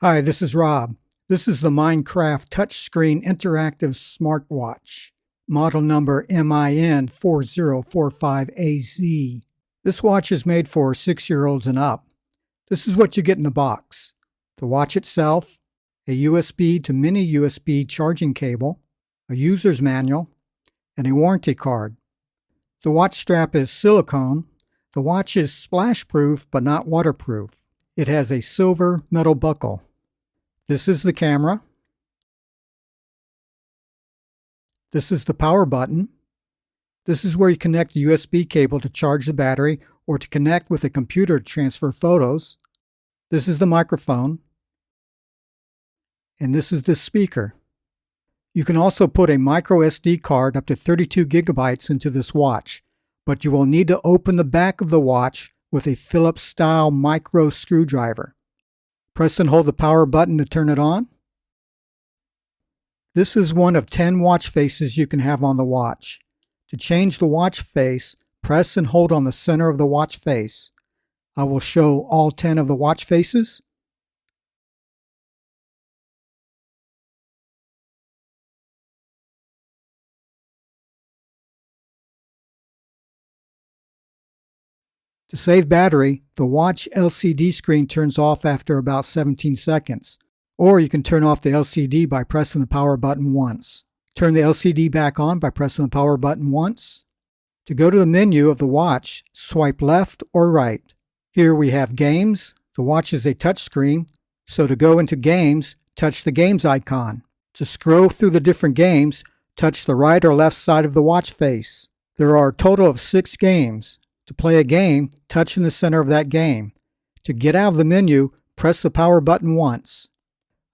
Hi, this is Rob. This is the Minecraft touchscreen interactive smartwatch, model number MIN4045AZ. This watch is made for 6-year-olds and up. This is what you get in the box: the watch itself, a USB to mini USB charging cable, a user's manual, and a warranty card. The watch strap is silicone. The watch is splash-proof but not waterproof. It has a silver metal buckle. This is the camera. This is the power button. This is where you connect the USB cable to charge the battery or to connect with a computer to transfer photos. This is the microphone. And this is the speaker. You can also put a microSD card up to 32 gigabytes into this watch, but you will need to open the back of the watch with a Phillips-style micro screwdriver. Press and hold the power button to turn it on. This is one of 10 watch faces you can have on the watch. To change the watch face, press and hold on the center of the watch face. I will show all 10 of the watch faces. To save battery, the watch LCD screen turns off after about 17 seconds. Or you can turn off the LCD by pressing the power button once. Turn the LCD back on by pressing the power button once. To go to the menu of the watch, swipe left or right. Here we have games. The watch is a touch screen, so to go into games, touch the games icon. To scroll through the different games, touch the right or left side of the watch face. There are a total of 6 games. To play a game, touch in the center of that game. To get out of the menu, press the power button once.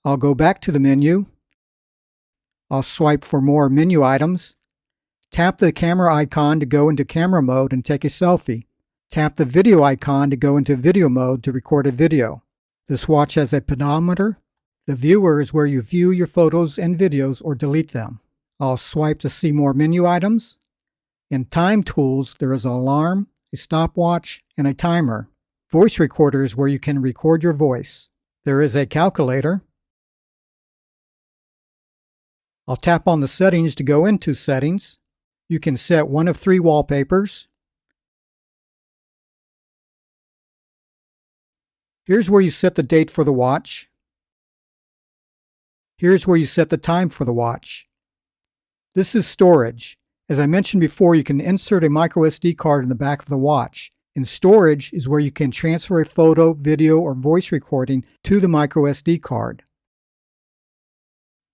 I'll go back to the menu. I'll swipe for more menu items. Tap the camera icon to go into camera mode and take a selfie. Tap the video icon to go into video mode to record a video. This watch has a pedometer. The viewer is where you view your photos and videos or delete them. I'll swipe to see more menu items. In time tools, there is an alarm, a stopwatch, and a timer. Voice recorder is where you can record your voice. There is a calculator. I'll tap on the settings to go into settings. You can set one of 3 wallpapers. Here's where you set the date for the watch. Here's where you set the time for the watch. This is storage. As I mentioned before, you can insert a microSD card in the back of the watch. And storage is where you can transfer a photo, video, or voice recording to the microSD card.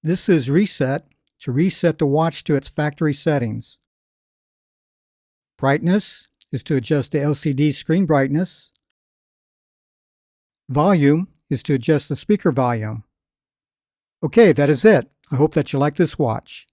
This is reset, to reset the watch to its factory settings. Brightness is to adjust the LCD screen brightness. Volume is to adjust the speaker volume. Okay, that is it. I hope that you like this watch.